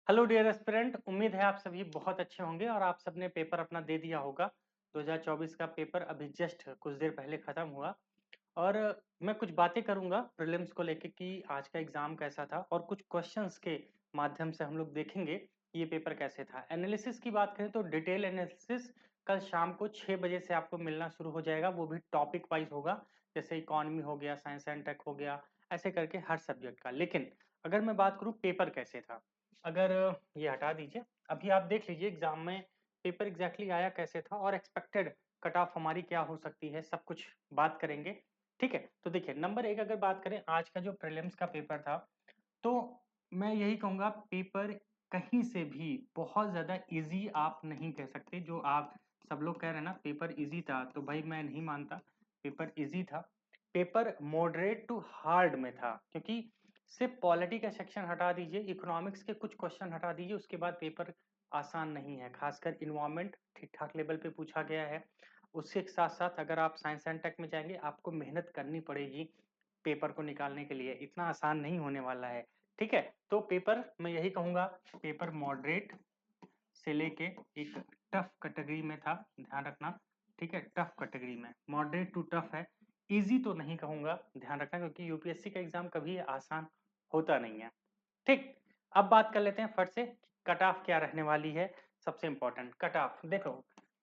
Hello dear aspirant, उम्मीद है आप सभी बहुत अच्छे होंगे और आप सबने पेपर अपना दे दिया होगा। 2024 का पेपर अभी जस्ट कुछ देर पहले खत्म हुआ और मैं कुछ बातें करूंगा प्रीलिम्स को लेके कि आज का एग्जाम कैसा था और कुछ क्वेश्चंस के माध्यम से हम लोग देखेंगे कि ये पेपर कैसे था। एनालिसिस की बात करें तो डिटेल एनालिसिस कल शाम को 6 बजे से आपको मिलना शुरू हो जाएगा, वो भी टॉपिक वाइज होगा। जैसे इकोनॉमी हो गया, साइंस एंड टेक हो गया, ऐसे करके हर सब्जेक्ट का। लेकिन अगर मैं बात करूं पेपर कैसे था, अगर ये हटा दीजिए, अभी आप देख लीजिए एग्जाम में पेपर एग्जैक्टली आया कैसे था और एक्सपेक्टेड कट ऑफ हमारी क्या हो सकती है, सब कुछ बात करेंगे। ठीक है, तो देखिए नंबर एक अगर बात करें आज का जो प्रीलिम्स का पेपर था, तो मैं यही कहूंगा पेपर कहीं से भी बहुत ज्यादा इजी आप नहीं कह सकते। जो आप सब लोग कह रहे हैं ना पेपर इजी था, तो भाई मैं नहीं मानता पेपर इजी था। पेपर मॉडरेट टू हार्ड में था, क्योंकि सिर्फ पॉलिटी का सेक्शन हटा दीजिए, इकोनॉमिक्स के कुछ क्वेश्चन हटा दीजिए, उसके बाद पेपर आसान नहीं है। खासकर इन्वायरमेंट ठीक ठाक लेवल पे पूछा गया है। उसके साथ साथ अगर आप साइंस एंड टेक में जाएंगे आपको मेहनत करनी पड़ेगी पेपर को निकालने के लिए, इतना आसान नहीं होने वाला है। ठीक है, तो पेपर मैं यही कहूंगा पेपर मॉडरेट से लेके एक टफ कैटेगरी में था, ध्यान रखना। ठीक है, टफ कैटेगरी में, मॉडरेट टू टफ है, इजी तो नहीं कहूंगा, ध्यान रखना, क्योंकि यूपीएससी का एग्जाम कभी आसान होता नहीं है। ठीक, अब बात कर लेते हैं फट से कट ऑफ क्या रहने वाली है। सबसे इंपॉर्टेंट कट ऑफ देखो,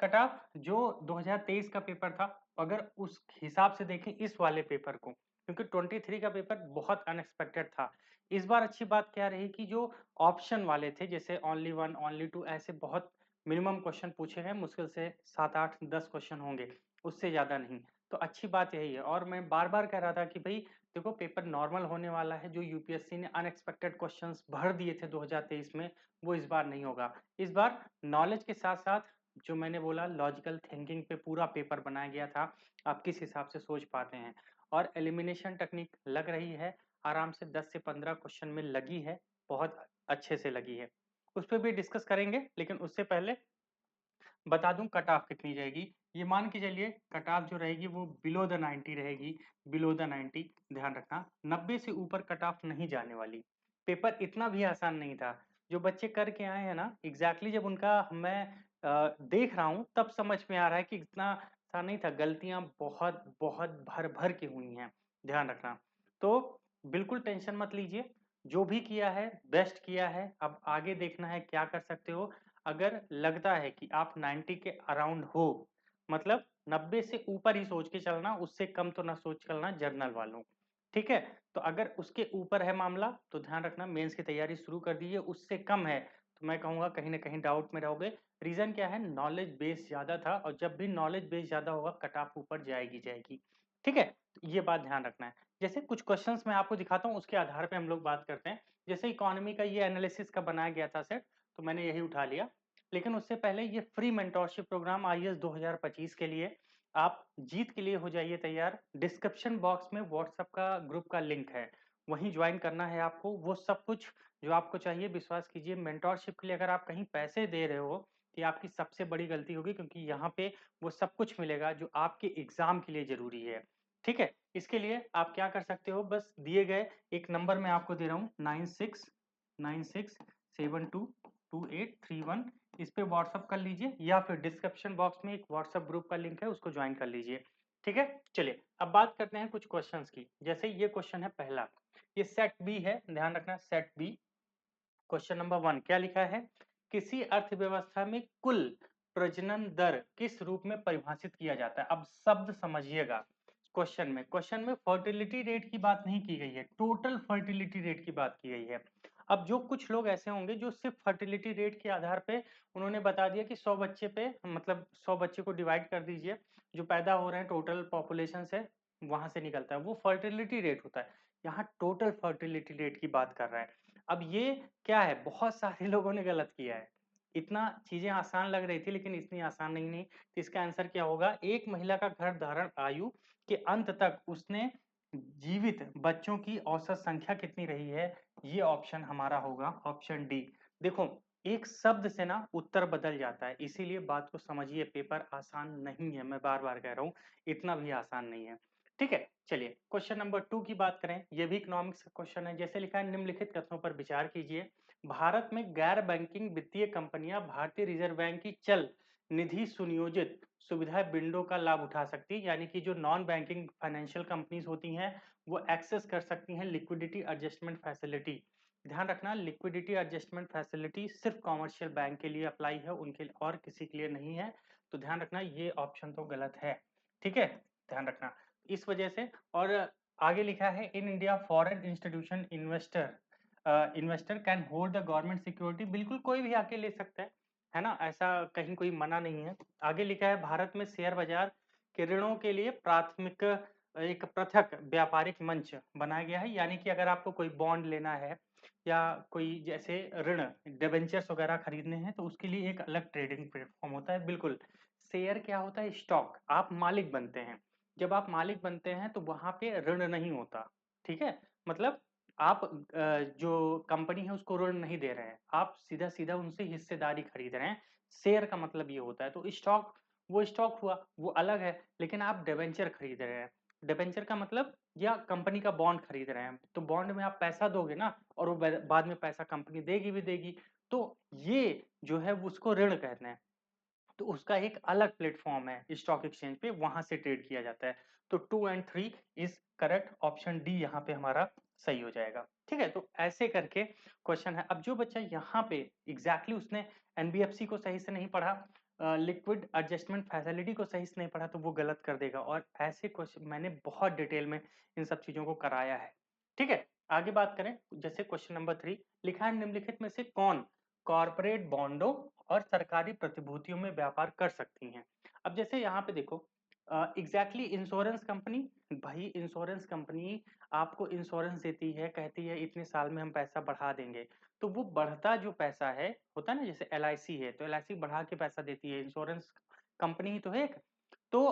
कट ऑफ जो 2023 का पेपर था, अगर उस हिसाब से देखें इस वाले पेपर को, क्योंकि 23 का पेपर बहुत अनएक्सपेक्टेड था। इस बार अच्छी बात क्या रही कि जो ऑप्शन वाले थे, जैसे ओनली वन ओनली टू, ऐसे बहुत मिनिमम क्वेश्चन पूछे हैं, मुश्किल से 7 8 10 क्वेश्चन होंगे, उससे ज्यादा नहीं। तो अच्छी बात यही है, और मैं बार बार कह रहा था कि भाई देखो पेपर नॉर्मल होने वाला है। जो यूपीएससी ने अनएक्सपेक्टेड क्वेश्चंस भर दिए थे 2023 में, वो इस बार नहीं होगा। इस बार नॉलेज के साथ साथ जो मैंने बोला लॉजिकल थिंकिंग पे पूरा पेपर बनाया गया था, आप किस हिसाब से सोच पाते हैं। और एलिमिनेशन टेक्निक लग रही है, आराम से 10 से 15 क्वेश्चन में लगी है, बहुत अच्छे से लगी है। उस पर भी डिस्कस करेंगे, लेकिन उससे पहले बता दूं कट ऑफ कितनी जाएगी। ये मान के चलिए कट ऑफ जो रहेगी वो बिलो द 90 रहेगी, बिलो द 90। ध्यान रखना 90 से ऊपर कट ऑफ नहीं जाने वाली। पेपर इतना भी आसान नहीं था। जो बच्चे करके आए हैं ना, एग्जैक्टली जब उनका मैं देख रहा हूँ तब समझ में आ रहा है कि इतना आसान नहीं था, गलतियां बहुत बहुत भर भर के हुई हैं। ध्यान रखना, तो बिल्कुल टेंशन मत लीजिए, जो भी किया है बेस्ट किया है। अब आगे देखना है क्या कर सकते हो। अगर लगता है कि आप 90 के अराउंड हो, मतलब 90 से ऊपर ही सोच के चलना, उससे कम तो ना सोच चलना जर्नल वालों। ठीक है, तो अगर उसके ऊपर है मामला तो ध्यान रखना मेंस की तैयारी शुरू कर दीजिए। उससे कम है तो मैं कहूंगा कहीं ना कहीं डाउट में रहोगे। रीजन क्या है, नॉलेज बेस ज्यादा था, और जब भी नॉलेज बेस ज्यादा होगा कट ऑफ ऊपर जाएगी जाएगी। ठीक है, तो ये बात ध्यान रखना है। जैसे कुछ क्वेश्चंस मैं आपको दिखाता हूँ, उसके आधार पे हम लोग बात करते हैं। जैसे इकोनॉमी का ये एनालिसिस का बनाया गया था सेट, तो मैंने यही उठा लिया। लेकिन उससे पहले ये फ्री मेंटोरशिप प्रोग्राम आईएएस 2025 के लिए आप जीत के लिए हो जाइए तैयार। डिस्क्रिप्शन बॉक्स में व्हाट्सएप का ग्रुप का लिंक है, वहीं ज्वाइन करना है आपको। वो सब कुछ जो आपको चाहिए, विश्वास कीजिए मेंटोरशिप के लिए अगर आप कहीं पैसे दे रहे हो तो ये आपकी सबसे बड़ी गलती होगी, क्योंकि यहाँ पे वो सब कुछ मिलेगा जो आपके एग्जाम के लिए जरूरी है। ठीक है, इसके लिए आप क्या कर सकते हो, बस दिए गए एक नंबर मैं आपको दे रहा हूँ, 9696722831, इस पे व्हाट्सअप कर लीजिए, या फिर डिस्क्रिप्शन बॉक्स में एक व्हाट्सअप ग्रुप का लिंक है, उसको ज्वाइन कर लीजिए। ठीक है, चलिए अब बात करते हैं कुछ क्वेश्चंस की। जैसे ये क्वेश्चन है पहला, ये सेट बी है, ध्यान रखना सेट बी। क्वेश्चन नंबर 1 क्या लिखा है, किसी अर्थव्यवस्था में कुल प्रजनन दर किस रूप में परिभाषित किया जाता है। अब शब्द समझिएगा, क्वेश्चन में फर्टिलिटी रेट की बात नहीं की गई है, टोटल फर्टिलिटी रेट की बात की गई है। अब जो कुछ लोग ऐसे होंगे जो सिर्फ फर्टिलिटी रेट के आधार पे उन्होंने बता दिया कि 100 बच्चे पे, मतलब 100 बच्चे को डिवाइड कर दीजिए, जो पैदा हो रहे हैं टोटल पॉपुलेशन से, वहां से निकलता है, वो फर्टिलिटी रेट होता है। यहाँ टोटल फर्टिलिटी रेट की बात कर रहा है। अब ये क्या है, बहुत सारे लोगों ने गलत किया है। इतना चीजें आसान लग रही थी लेकिन इतनी आसान नहीं तो इसका आंसर क्या होगा, एक महिला का गर्भ धारण आयु के अंत तक उसने जीवित बच्चों की औसत संख्या कितनी रही है, ये ऑप्शन हमारा होगा, ऑप्शन डी। देखो एक शब्द से ना उत्तर बदल जाता है, इसीलिए बात को समझिए, पेपर आसान नहीं है, मैं बार बार कह रहा हूँ इतना भी आसान नहीं है। ठीक है, चलिए क्वेश्चन नंबर 2 की बात करें, ये भी इकोनॉमिक्स का क्वेश्चन है। जैसे लिखा है, निम्नलिखित कथनों पर विचार कीजिए। भारत में गैर बैंकिंग वित्तीय कंपनियां भारतीय रिजर्व बैंक की चल निधि सुनियोजित सुविधा विंडो का लाभ उठा सकती है, यानी कि जो नॉन बैंकिंग फाइनेंशियल कंपनीज होती हैं वो एक्सेस कर सकती हैं लिक्विडिटी एडजस्टमेंट फैसिलिटी। ध्यान रखना, लिक्विडिटी एडजस्टमेंट फैसिलिटी सिर्फ कॉमर्शियल बैंक के लिए अप्लाई है, उनके और किसी के लिए नहीं है। तो ध्यान रखना, ये ऑप्शन तो गलत है। ठीक है, ध्यान रखना इस वजह से। और आगे लिखा है, in India foreign institution investor can hold the government security. बिल्कुल कोई भी आके ले सकता है ना, ऐसा कहीं कोई मना नहीं है। आगे लिखा है, भारत में शेयर बाजार के ऋणों के लिए प्राथमिक एक पृथक व्यापारिक मंच बनाया गया है, यानी कि अगर आपको कोई बॉन्ड लेना है या कोई जैसे ऋण डिबेंचर्स वगैरह खरीदने हैं तो उसके लिए एक अलग ट्रेडिंग प्लेटफॉर्म होता है। बिल्कुल, शेयर क्या होता है? स्टॉक, आप मालिक बनते हैं। जब आप मालिक बनते हैं तो वहां पे ऋण नहीं होता। ठीक है, मतलब आप जो कंपनी है उसको ऋण नहीं दे रहे हैं, आप सीधा सीधा उनसे हिस्सेदारी खरीद रहे हैं। शेयर का मतलब ये होता है। तो स्टॉक, वो स्टॉक हुआ, वो अलग है। लेकिन आप डिबेंचर खरीद रहे हैं, डिबेंचर का मतलब या कंपनी का बॉन्ड खरीद रहे हैं, तो बॉन्ड में आप पैसा दोगे ना, और वो बाद में पैसा कंपनी देगी भी देगी। तो ये जो है उसको ऋण कहते हैं। तो उसका एक अलग प्लेटफॉर्म है स्टॉक एक्सचेंज पे, वहां से ट्रेड किया जाता है। तो 2 and 3 is correct, option D यहाँ पे हमारा सही हो जाएगा। ठीक है, तो ऐसे करके क्वेश्चन है। अब जो बच्चा यहाँ पे एग्जैक्टली उसने एनबीएफसी को सही से नहीं पढ़ा, लिक्विड एडजस्टमेंट फैसिलिटी को सही से नहीं पढ़ा, तो वो गलत कर देगा। और ऐसे क्वेश्चन मैंने बहुत डिटेल में इन सब चीजों को कराया है। ठीक है, आगे बात करें। जैसे क्वेश्चन नंबर 3 लिखा है, निम्नलिखित में से कौन कॉर्पोरेट बॉन्डों और सरकारी प्रतिभूतियों में व्यापार कर सकती हैं। अब जैसे यहाँ पे देखो, एग्जैक्टली इंश्योरेंस कंपनी, भाई इंश्योरेंस कंपनी आपको इंश्योरेंस देती है, कहती है इतने साल में हम पैसा बढ़ा देंगे। तो वो बढ़ता जो पैसा है होता है ना, जैसे एलआईसी है तो एलआईसी बढ़ा के पैसा देती है, इंश्योरेंस कंपनी ही तो है एक। तो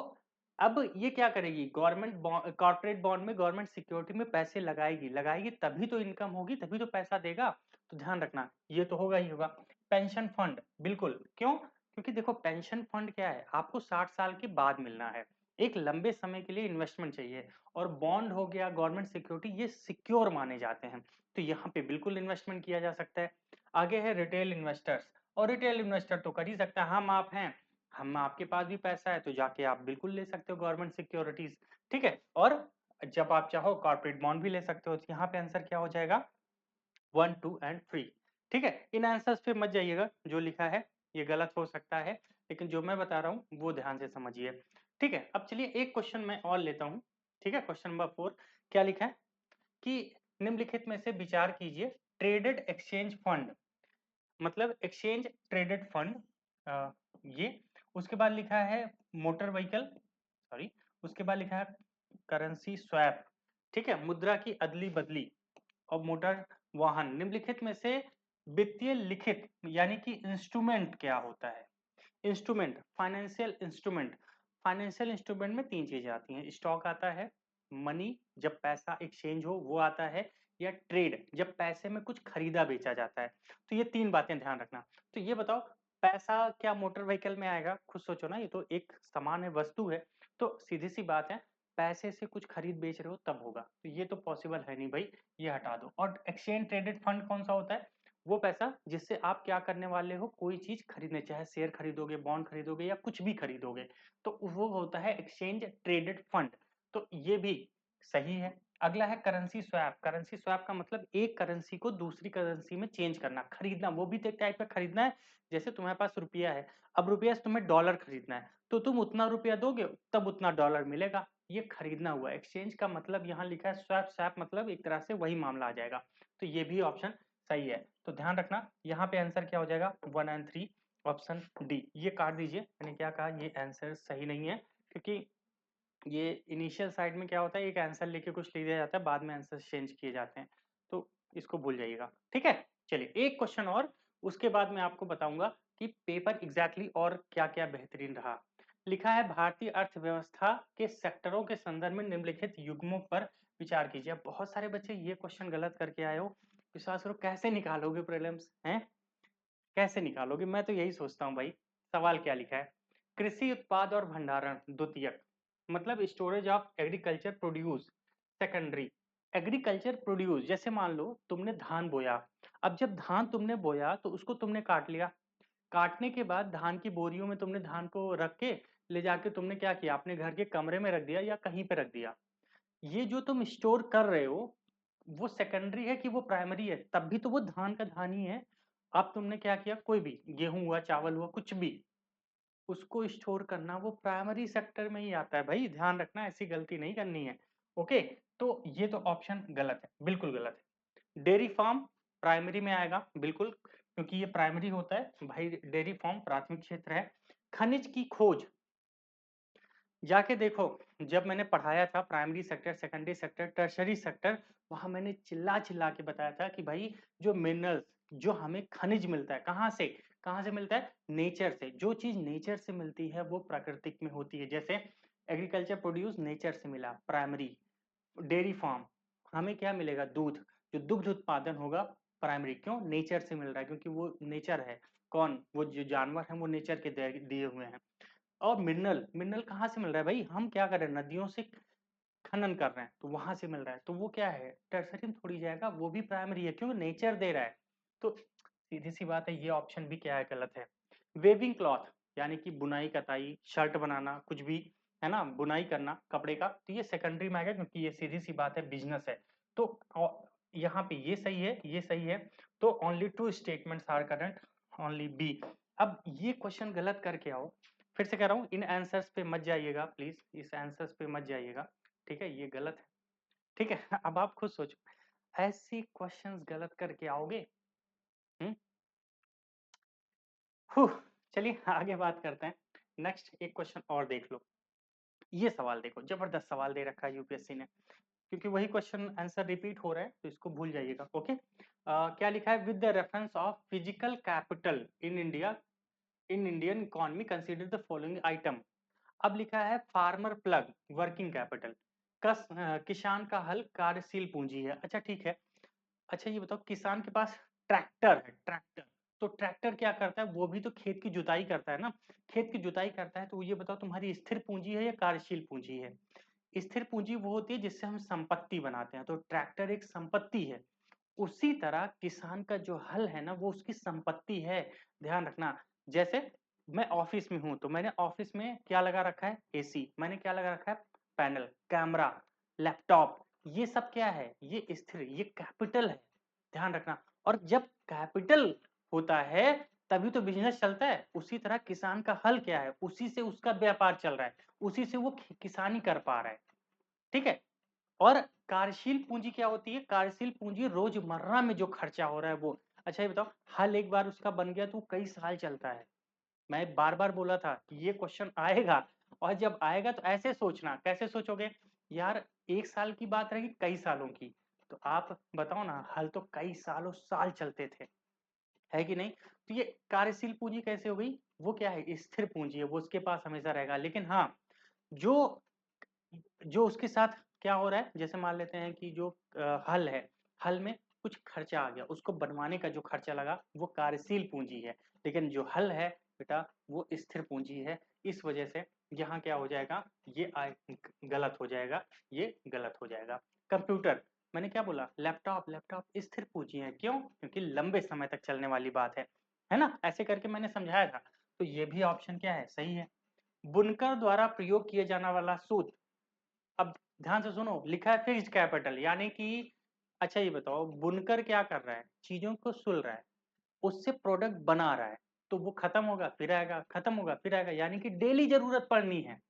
अब ये क्या करेगी, गवर्नमेंट कॉर्पोरेट बॉन्ड में गवर्नमेंट सिक्योरिटी में पैसे लगाएगी, लगाएगी तभी तो इनकम होगी, तभी तो पैसा देगा। तो ध्यान रखना, ये तो होगा ही होगा। पेंशन फंड, बिल्कुल, क्यों? क्योंकि देखो पेंशन फंड क्या है, आपको 60 साल के बाद मिलना है, एक लंबे समय के लिए इन्वेस्टमेंट चाहिए। और बॉन्ड हो गया, गवर्नमेंट सिक्योरिटी, ये सिक्योर माने जाते हैं, तो यहाँ पे बिल्कुल इन्वेस्टमेंट किया जा सकता है। आगे है रिटेल इन्वेस्टर्स, और रिटेल इन्वेस्टर तो कर ही सकता है, हम आप हैं, हम आपके पास भी पैसा है तो जाके आप बिल्कुल ले सकते हो गवर्नमेंट सिक्योरिटीज। ठीक है, और जब आप चाहो कॉर्पोरेट बॉन्ड भी ले सकते हो। तो यहाँ पे आंसर क्या हो जाएगा, 1, 2 एंड 3। ठीक है, इन आंसर्स पे मत जाइएगा, जो लिखा है ये गलत हो सकता है, लेकिन जो मैं बता रहा हूँ वो ध्यान से समझिए। ठीक है, अब चलिए एक क्वेश्चन मैं और लेता हूँ। ठीक है, क्वेश्चन नंबर 4 क्या लिखा है कि निम्नलिखित में से विचार कीजिए, ट्रेडेड एक्सचेंज फंड, मतलब एक्सचेंज ट्रेडेड फंड, ये। उसके बाद लिखा है मोटर व्हीकल, सॉरी, उसके बाद लिखा है करेंसी स्वैप। ठीक है, मुद्रा की अदली बदली और मोटर वाहन। निम्नलिखित में से वित्तीय लिखित यानी कि इंस्ट्रूमेंट क्या होता है? Instrument, financial instrument. Financial instrument में 3 चीजें आती हैं, स्टॉक आता है, मनी जब पैसा एक्सचेंज हो वो आता है, या ट्रेड जब पैसे में कुछ खरीदा बेचा जाता है। तो ये 3 बातें ध्यान रखना। तो ये बताओ, पैसा क्या मोटर व्हीकल में आएगा? खुद सोचो ना, ये तो एक सामान है, वस्तु है। तो सीधी सी बात है, पैसे से कुछ खरीद बेच रहे हो तब होगा, तो ये तो पॉसिबल है नहीं भाई, ये हटा दो। और एक्सचेंज ट्रेडेड फंड कौन सा होता है? वो पैसा जिससे आप क्या करने वाले हो, कोई चीज खरीदने, चाहे शेयर खरीदोगे, बॉन्ड खरीदोगे या कुछ भी खरीदोगे, तो वो होता है एक्सचेंज ट्रेडेड फंड। तो ये भी सही है। अगला है करेंसी स्वैप। करेंसी स्वैप का मतलब एक करेंसी को दूसरी करेंसी में चेंज करना, खरीदना, वो भी तो एक टाइप का खरीदना है। जैसे तुम्हारे पास रुपया है, अब रुपया से तुम्हें डॉलर खरीदना है, तो तुम उतना रुपया दोगे तब उतना डॉलर मिलेगा, ये खरीदना हुआ। एक्सचेंज का मतलब यहाँ लिखा है स्वैप, स्वैप मतलब एक तरह से वही मामला आ जाएगा। तो ये भी ऑप्शन सही है। तो ध्यान रखना, यहाँ पे आंसर क्या हो जाएगा, 1 एंड 3, ऑप्शन डी। ये काट दीजिए, मैंने क्या कहा, ये आंसर सही नहीं है, क्योंकि ये इनिशियल साइड में क्या होता है, एक आंसर लेके कुछ लिख दिया जाता है, बाद में आंसर चेंज किए जाते हैं, तो इसको भूल जाइएगा। ठीक है, चलिए एक क्वेश्चन और, उसके बाद मैं आपको बताऊंगा कि पेपर एग्जैक्टली और क्या क्या बेहतरीन रहा। लिखा है, भारतीय अर्थव्यवस्था के सेक्टरों के संदर्भ में निम्नलिखित युग्मों पर विचार कीजिए। अब बहुत सारे बच्चे ये क्वेश्चन गलत करके आए हो, विश्वास करो कैसे निकालोगे प्रीलिम्स हैं, कैसे निकालोगे? मैं तो यही सोचता हूँ भाई। सवाल क्या लिखा है, कृषि उत्पाद और भंडारण द्वितीयक, मतलब storage of agriculture produce secondary. Agriculture produce, जैसे मान लो तुमने धान बोया, अब जब धान तुमने बोया तो उसको तुमने काट लिया, काटने के बाद धान की बोरियों में तुमने धान को रख के ले जाके तुमने क्या किया, अपने घर के कमरे में रख दिया या कहीं पे रख दिया। ये जो तुम स्टोर कर रहे हो वो सेकेंडरी है कि वो प्राइमरी है? तब भी तो वो धान का धान ही है। अब तुमने क्या किया, कोई भी गेहूं हुआ, चावल हुआ, कुछ भी, उसको स्टोर करना वो प्राइमरी सेक्टर में ही आता है भाई, ध्यान रखना, ऐसी गलती नहीं करनी है। ओके, तो ये तो ऑप्शन गलत है, बिल्कुल गलत है। डेयरी फार्म प्राइमरी में आएगा बिल्कुल, क्योंकि ये प्राइमरी होता है भाई, डेयरी फार्म प्राथमिक क्षेत्र है। खनिज की खोज, जाके देखो, जब मैंने पढ़ाया था primary sector, secondary sector, tertiary sector, वहां मैंने चिल्ला चिल्ला के बताया था कि भाई जो मिनरल्स, जो हमें खनिज मिलता है, कहाँ से मिलता है? नेचर से। जो चीज नेचर से मिलती है वो प्राकृतिक में होती है। जैसे एग्रीकल्चर प्रोड्यूस नेचर से मिला, प्राइमरी। डेयरी फार्म, हमें क्या मिलेगा? दूध। जो दुग्ध उत्पादन होगा, प्राइमरी। क्यों? नेचर से मिल रहा है, क्योंकि वो नेचर है। कौन? वो जो जानवर हैं वो नेचर के दिए हुए हैं। और मिनरल, मिनरल कहाँ से मिल रहा है भाई? हम क्या कर रहे हैं, नदियों से खनन कर रहे हैं तो वहां से मिल रहा है, तो वो क्या है? टर्सरी में थोड़ी जाएगा, वो भी प्राइमरी है, क्यों? नेचर दे रहा है। तो सीधी सी बात है, ये ऑप्शन भी क्या है? गलत है। वेविंग क्लॉथ, यानी कि बुनाई कताई, शर्ट बनाना, कुछ भी, है ना, बुनाई करना कपड़े का, तो ये सेकेंडरी में आएगा, क्योंकि ये सीधी सी बात है, बिजनेस है। तो यहाँ पे ये सही है, ये सही है। तो only two statements are correct, only B. अब ये क्वेश्चन गलत करके आओ, फिर से कह रहा हूँ, इन आंसर्स पे मत जाइएगा प्लीज, इस आंसर्स पे मत जाइएगा, ठीक है? ये गलत है, ठीक है? अब आप खुद सोचो, ऐसी क्वेश्चंस गलत करके आओगे? हम्म। चलिए आगे बात करते हैं। नेक्स्ट एक क्वेश्चन और देख लो। ये सवाल देखो, जबरदस्त सवाल दे रखा है यूपीएससी ने, क्योंकि वही क्वेश्चन आंसर रिपीट हो रहा है तो इसको भूल जाइएगा। ओके, क्या लिखा है? With the reference of physical capital in India, in Indian economy consider the following item. अब लिखा है फार्मर प्लग वर्किंग कैपिटल, किसान का हल कार्यशील पूंजी है। अच्छा ठीक है, अच्छा ये बताओ, किसान के पास ट्रैक्टर है, ट्रैक्टर, तो ट्रैक्टर क्या करता है? वो भी तो खेत की जुताई करता है ना, खेत की जुताई करता है। तो ये बताओ, तुम्हारी स्थिर पूंजी है या कार्यशील पूंजी है? स्थिर पूंजी वो होती है जिससे हम संपत्ति बनाते हैं, तो ट्रैक्टर एक संपत्ति है। उसी तरह किसान का जो हल है ना, वो उसकी संपत्ति है, ध्यान रखना। जैसे मैं ऑफिस में हूं, तो मैंने ऑफिस में क्या लगा रखा है? एसी। मैंने क्या लगा रखा है? Panel, camera, laptop. ये सब क्या है? ये स्थिर, ये कैपिटल है, ध्यान रखना। और जब कैपिटल होता है तभी तो बिजनेस चलता है। उसी तरह किसान का हल क्या है? उसी से उसका व्यापार चल रहा है, उसी से वो किसानी कर पा रहा है, ठीक है? और कार्यशील पूंजी क्या होती है? कार्यशील पूंजी रोजमर्रा में जो खर्चा हो रहा है वो। अच्छा ये बताओ, हल एक बार उसका बन गया तो कई साल चलता है। मैं बार बार बोला था कि ये क्वेश्चन आएगा, और जब आएगा तो ऐसे सोचना। कैसे सोचोगे यार? एक साल की बात रहेगी, कई सालों की, तो आप बताओ ना, हल तो कई सालों साल चलते थे, है कि नहीं? तो ये कार्यशील पूंजी कैसे हो गई? वो क्या है? स्थिर पूंजी है, वो उसके पास हमेशा रहेगा। लेकिन हाँ, जो जो उसके साथ क्या हो रहा है, जैसे मान लेते हैं कि जो हल है, हल में कुछ खर्चा आ गया, उसको बनवाने का जो खर्चा लगा वो कार्यशील पूंजी है। लेकिन जो हल है बेटा, वो स्थिर पूंजी है। इस वजह से यहाँ क्या हो जाएगा? ये गलत हो जाएगा, ये गलत हो जाएगा। कंप्यूटर, मैंने क्या बोला? लैपटॉप, लैपटॉप स्थिर पूंजी है। क्यों? क्योंकि लंबे समय तक चलने वाली बात है ना? ऐसे करके मैंने समझाया था। तो ये भी ऑप्शन क्या है? सही है। बुनकर द्वारा प्रयोग किए जाने वाला सूत्र। अब ध्यान से सुनो, लिखा है फिक्स्ड कैपिटल, यानी कि अच्छा ये बताओ, बुनकर क्या कर रहा है? चीजों को सुल रहा है, उससे प्रोडक्ट बना रहा है, तो वो खत्म होगा फिर आएगा, खत्म होगा फिर आएगा, यानी कि डेली जरूरत पड़नी है।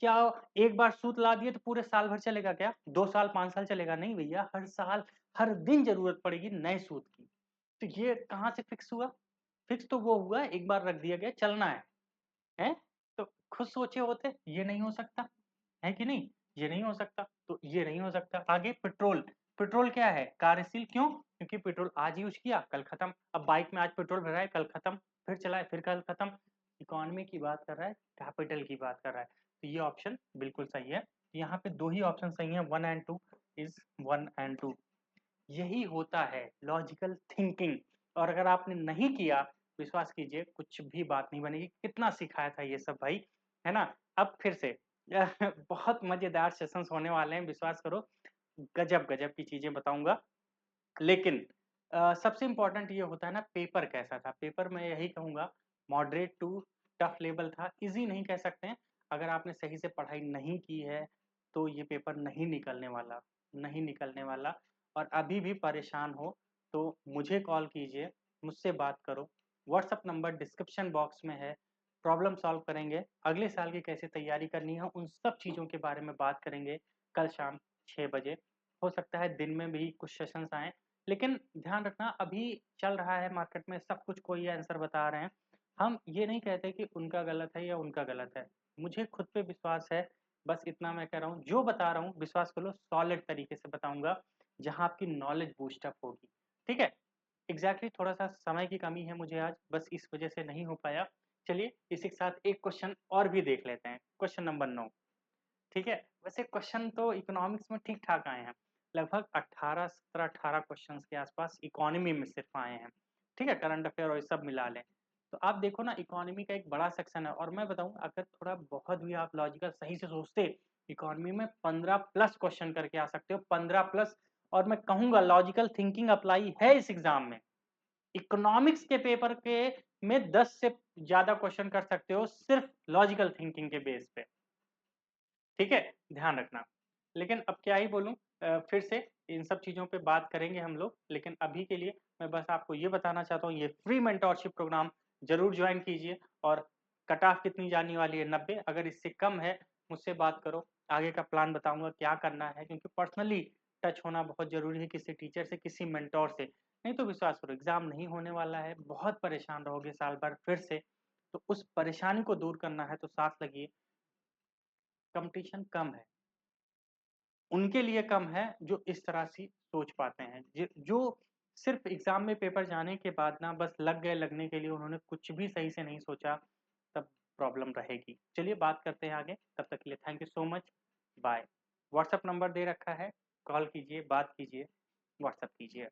क्या एक बार सूत ला दिए तो पूरे साल भर चलेगा? क्या 2 साल 5 साल चलेगा? नहीं भैया, हर साल हर दिन जरूरत पड़ेगी नए सूत की। तो ये कहाँ से फिक्स हुआ? फिक्स तो वो हुआ एक बार रख दिया गया, चलना है? तो खुद सोचे होते, ये नहीं हो सकता, है कि नहीं? ये नहीं हो सकता, तो ये नहीं हो सकता। आगे पेट्रोल, पेट्रोल क्या है? कार्यशील। क्यों? क्योंकि पेट्रोल आज यूज किया कल खत्म। अब बाइक में आज पेट्रोल भरा है, कल खत्म, फिर चलाए, फिर कल खत्म। इकोनॉमी की बात कर रहा है, कैपिटल की बात कर रहा है, तो ये ऑप्शन बिल्कुल सही है। यहाँ पे दो ही ऑप्शन सही है, 1 and 2 इज 1 and 2। यही होता है लॉजिकल थिंकिंग। और अगर आपने नहीं किया, विश्वास कीजिए कुछ भी बात नहीं बनेगी। कितना सिखाया था ये सब भाई, है ना? अब फिर से बहुत मज़ेदार सेशंस होने वाले हैं, विश्वास करो। गज़ब-गज़ब की चीज़ें बताऊँगा। लेकिन सबसे इम्पोर्टेंट ये होता है ना, पेपर कैसा था? पेपर मैं यही कहूँगा मॉडरेट टू टफ लेवल था, ईज़ी नहीं कह सकते हैं। अगर आपने सही से पढ़ाई नहीं की है, तो ये पेपर नहीं निकलने वाला, नहीं निकलने वाला। और अभी भी परेशान हो, तो मुझे कॉल कीजिए, मुझसे बात करो। व्हाट्सएप नंबर डिस्क्रिप्शन बॉक्स में है, प्रॉब्लम सॉल्व करेंगे। अगले साल की कैसे तैयारी करनी है, उन सब चीज़ों के बारे में बात करेंगे, कल शाम 6 बजे। हो सकता है दिन में भी कुछ सेशंस आएँ, लेकिन ध्यान रखना अभी चल रहा है मार्केट में सब कुछ कोई आंसर बता रहे हैं। हम ये नहीं कहते कि उनका गलत है या उनका गलत है। मुझे खुद पे विश्वास है, बस इतना मैं कह रहा हूँ, जो बता रहा हूँ विश्वास करो सॉलिड तरीके से बताऊँगा, जहाँ आपकी नॉलेज बूस्ट अप होगी। ठीक है? एग्ज़ैक्टली थोड़ा-सा समय की कमी है मुझे आज, बस इस वजह से नहीं हो पाया। चलिए इसी के साथ एक क्वेश्चन और भी देख लेते हैं, क्वेश्चन नंबर 9। ठीक है? वैसे क्वेश्चन तो इकोनॉमिक्स में ठीक-ठाक आए हैं। लगभग 18 17-18 क्वेश्चन्स के आसपास इकोनॉमी में सिर्फ़ आए हैं। ठीक है? करंट अफ़ेयर और ये सब मिला लें। तो आप देखो ना, इकोनॉमी का एक बड़ा सेक्शन है और मैं बताऊँ, अगर थोड़ा बहुत भी आप लॉजिकल सही से सोचते, इकोनॉमी में 15 प्लस क्वेश्चन करके आ सकते हो, 15 प्लस। और मैं कहूँगा लॉजिकल थिंकिंग अप्लाई है इस एग्ज़ाम में। इकोनॉमिक्स के पेपर के में 10 से ज़्यादा क्वेश्चन कर सकते हो सिर्फ़ लॉजिकल थिंकिंग के बेस पे। ठीक है? ध्यान रखना। लेकिन अब क्या ही बोलूँ, फिर से इन सब चीज़ों पे बात करेंगे हम लोग, लेकिन अभी के लिए मैं बस आपको ये बताना चाहता हूँ, ये फ्री मेंटरशिप प्रोग्राम ज़रूर जॉइन कीजिए। और कट ऑफ कितनी जाने वाली है? 90। अगर इससे कम है, मुझसे बात करो, आगे का प्लान बताऊँगा क्या करना है, क्योंकि पर्सनली टच होना बहुत ज़रूरी है किसी टीचर से, किसी मेंटर से। नहीं तो विश्वास करो एग्ज़ाम नहीं होने वाला है, बहुत परेशान रहोगे साल भर फिर से। तो उस परेशानी को दूर करना है तो साथ लगिए। कॉम्पिटिशन कम है। उनके लिए कम है जो इस तरह से सोच पाते हैं। जो सिर्फ़ एग्ज़ाम में पेपर जाने के बाद ना बस लग गए, लगने के लिए उन्होंने कुछ भी सही से नहीं सोचा, तब प्रॉब्लम रहेगी। चलिए बात करते हैं आगे, तब तक के लिए thank you so much, bye. WhatsApp number दे रखा है, कॉल कीजिए, बात कीजिए, व्हाट्सएप कीजिए।